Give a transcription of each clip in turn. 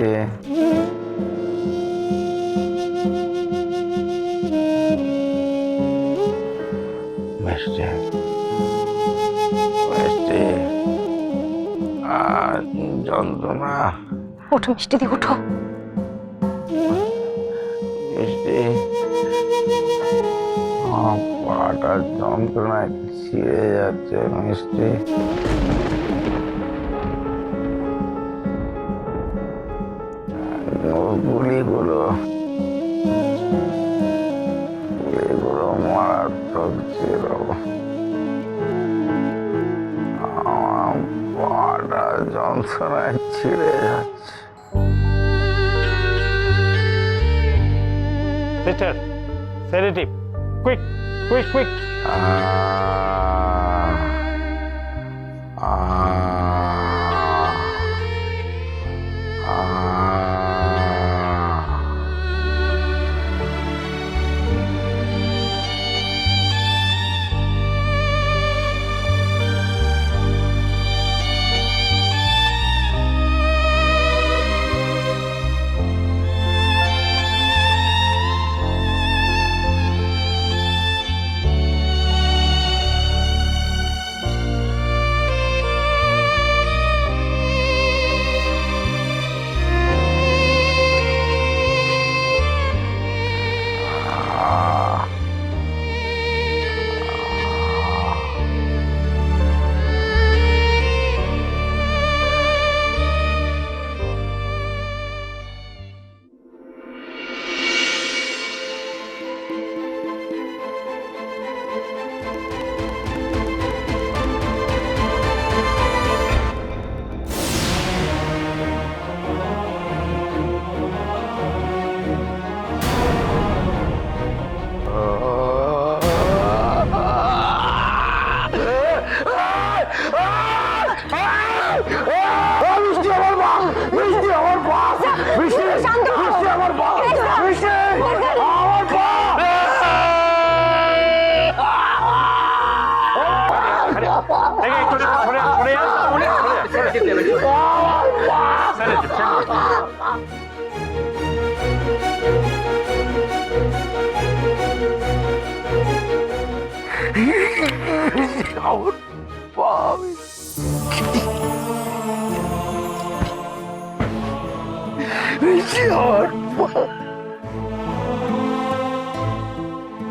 মিষ্টি মিষ্টি মিষ্টি আর যন্ত্রণা। ওঠো মিষ্টি দি, ওঠো। মিষ্টি আমার পাটা যন্ত্রণায় ছিঁড়ে যাচ্ছে মিষ্টি। গুলিগুলো মারাত্মক ছিল। আমার পাটা যন্ত্রণায় ছিঁড়ে যাচ্ছে। Sister, sedative. Quick, quick, quick.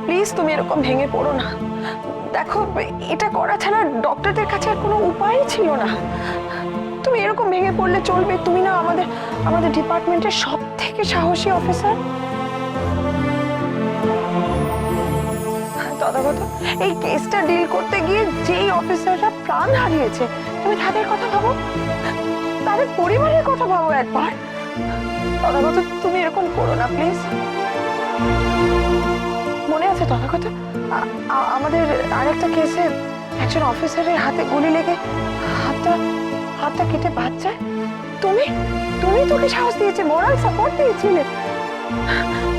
Please তুমি এরকম ভেঙে পড়ো না। দেখো, এটা করা ছাড়া ডক্টরদের কাছে আর কোনো উপায়ই ছিল না। তুমি এরকম ভেঙে পড়লে চলবে? তুমি না আমাদের ডিপার্টমেন্টের সব থেকে সাহসী অফিসার। তথাগত, এই কেসটা ডিল করতে গিয়ে যেই অফিসাররা প্রাণ হারিয়েছে, তুমি তাদের কথা ভাবো, তাদের পরিবারের কথা ভাবো একবার। তথাগত, তুমি এরকম করো না প্লিজ। মনে আছে তথাগত, আমাদের আরেকটা কেসে একজন অফিসারের হাতে গুলি লেগে হাতটা কেটে বাদ যায়? তুমি তোকে সাহস দিয়েছে, মোরাল সাপোর্ট দিয়েছিলে।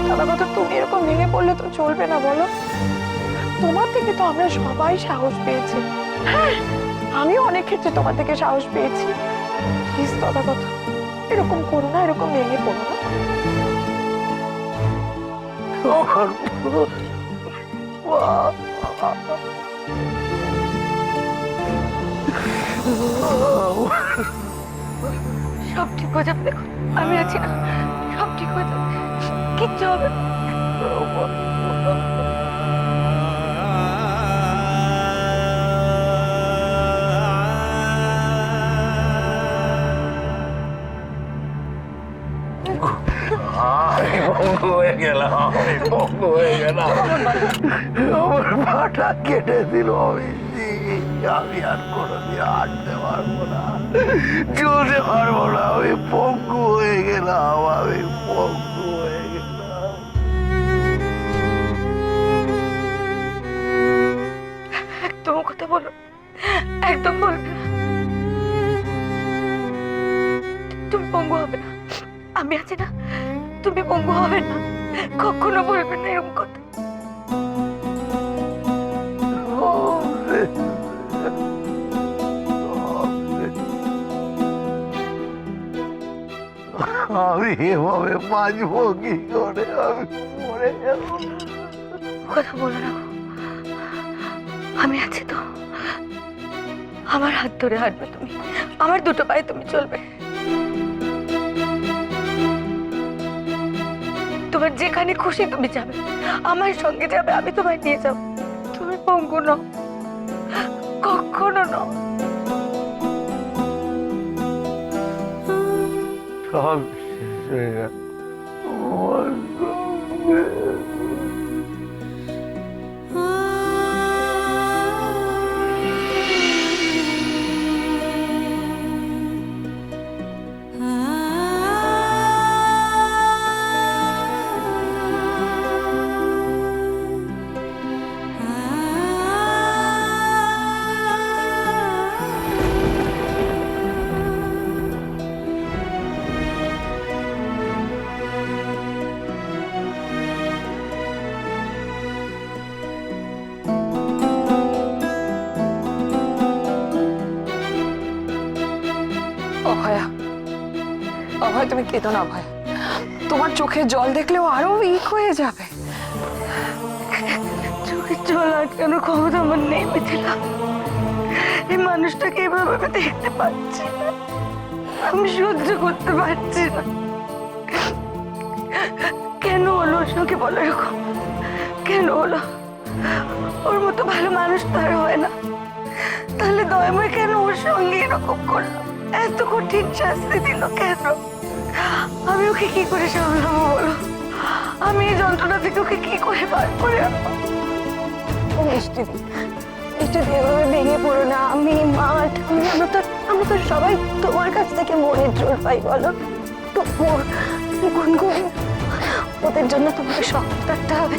তথাগত, তুমি এরকম ভেঙে পড়লে তো চলবে না বলো। তোমার থেকে তো আমরা সবাই সাহস পেয়েছি। হ্যাঁ, আমিও অনেক ক্ষেত্রে তোমার থেকে সাহস পেয়েছি। প্লিজ তথাগত, এরকম করো না, এরকম ভেঙে পড়ো না। সব ঠিক হয়ে যাবে, দেখো আমি আছি না, সব ঠিক হয়ে যাবে, কিচ্ছু হবে। আমার পাটা কেটে দিল। আমি আর কোনোদিন হাঁটতে পারবো না, চলতে পারবো না। আমি পঙ্গু হয়ে গেলাম, আমি পঙ্গু হয়ে গেলাম। একদম কথা বলো, একদম বলবে না। তুমি পঙ্গু হবে না, আমি আছি না, তুমি পঙ্গু হবে না। কখনো বলবে না এরকম কথা। এভাবে বাঁচবো কি করে? আমি মরে যাবো। কথা বলো না গো। আমি আছি তো। আমার হাত ধরে হাঁটবে তুমি, আমার দুটো পায়ে তুমি চলবে। তোমার যেখানে খুশি তুমি যাবে, আমার সঙ্গে যাবে, আমি তোমায় নিয়ে যাবো। তুমি পঙ্গু নও, কখনো নও। সব শেষ হয়ে গেল। আমার সঙ্গে অভয়া, অভয় তুমি কেঁদো না অভয়। তোমার চোখে জল দেখলেও আরো উইক হয়ে যাবে। চোখের জল আটকানোর ক্ষমতা আমার নেই মিথিলা। এই মানুষটাকে এভাবে আমি দেখতে পাচ্ছি না, আমি সহ্য করতে পারছি না। কেন হলো ওর সঙ্গে বলো এরকম? কেন হলো? ওর মতো ভালো মানুষ তো আর হয় না। তাহলে দয়াময় কেন ওর সঙ্গে এরকম করলো? এত কঠিন শাস্তি দিল কেন? আমি ওকে কি করে সামলাবো বলো? আমি এই যন্ত্রণা থেকে ওকে কি করে বার করে আনবো? ও মিষ্টি দি, মিষ্টি দি এভাবে ভেঙে পড়ো না। আমি মাঠ, আমরা তো সবাই তোমার কাছ থেকে মনের জোর পাই বলো। তো গুনগুন, ওদের জন্য তোমাকে শক্ত থাকতে হবে।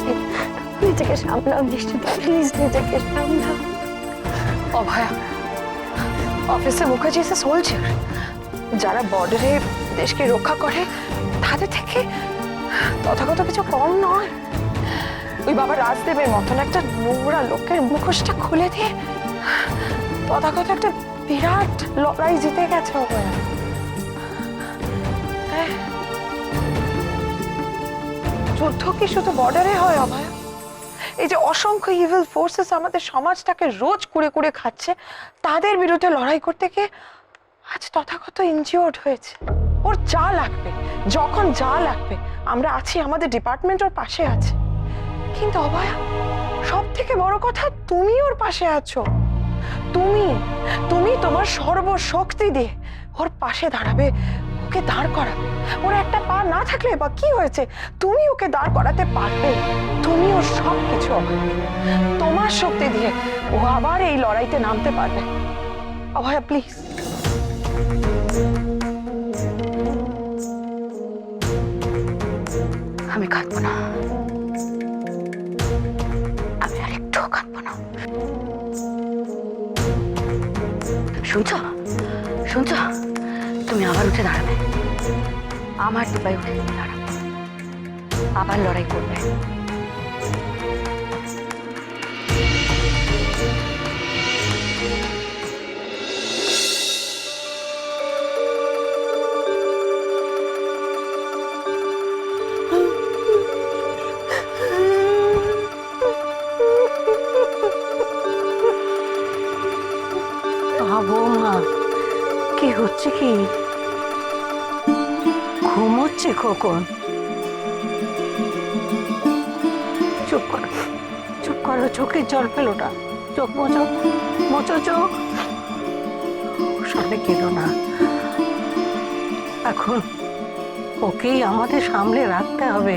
নিজেকে সামলাও মিষ্টি দি, প্লিজ নিজেকে সামলাও। অভয়া, অফিসে মুখার্জি ইজ আ সোলজার। যারা বর্ডারে দেশকে রক্ষা করে তাদের থেকে তথাগত কিছু কম নয়। ওই বাবা রাজদেবের মতন একটা নোংরা লোকের মুখোশটা খুলে দিয়ে তথাগত একটা বিরাট লড়াই জিতে গেছে অভয়া। যুদ্ধ কি শুধু বর্ডারে হয় অভয়া? এই যে অসংখ্য ইভিল ফোর্সেস আমাদের সমাজটাকে রোজ কুড়ে কুড়ে খাচ্ছে, তাদের বিরুদ্ধে লড়াই করতে গিয়ে আজ তথাগত ইনজিওর্ড হয়েছে। ওর যা লাগবে, যখন যা লাগবে, আমরা আছি, আমাদের ডিপার্টমেন্ট ওর পাশে আছে। কিন্তু অভয়া, সব থেকে বড় কথা, তুমি ওর পাশে আছো। তুমি তোমার সর্বশক্তি দিয়ে ওর পাশে দাঁড়াবে, ওকে দাঁড় করাবে। ওর একটা পা না থাকলে বা কি হয়েছে, তুমি ওকে দাঁড় করাতে পারবে। তুমি ওর সব কিছু, তোমার শক্তি দিয়ে ও আবার এই লড়াইতে নামতে পারবে। অভয়া প্লিজ। আমি কাঁদবো না, আমি আরেকটু কাঁদবো না। শুনছো শুনছো? তুমি আবার উঠে দাঁড়াবে, আমার দুপায়ে উঠে দাঁড়াবে, আবার লড়াই করবে। বৌমা, কি হচ্ছে? কি ঘুমোচ্ছে খোকন? চুপ করো, চুপ করো, চোখের জল ফেলো না। চোখ মোচো, মোচো চোখ। সামনে কেঁদো না। এখন ওকেই আমাদের সামনে রাখতে হবে,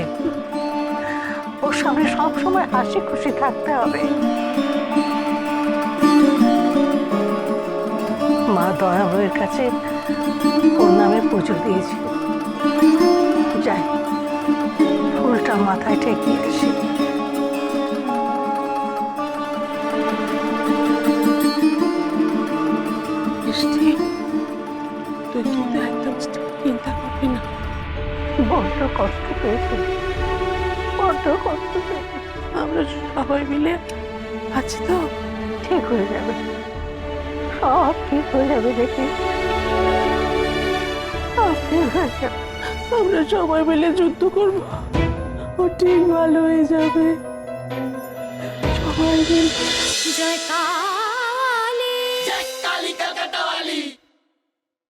ওর সামনে সবসময় হাসি খুশি থাকতে হবে। মা দয়াময়ের কাছে ওর নামে পুজো দিয়েছি। যাই, ফুলটা মাথায় ঠেকিয়ে আসি। তুই কিন্তু একদম চিন্তা করবি না। বড্ড কষ্ট পেয়েছি, বড্ড কষ্ট পেয়েছি। আমরা সবাই মিলে আছি তো। ঠিক হয়ে যাবে, সব ঠিক হয়ে যাবে। দেখি সব ঠিক হয়ে যাবে। আমরা সবাই মিলে যুদ্ধ করব, ও ঠিক ভালো হয়ে যাবে। সবাই মিলে জয়কার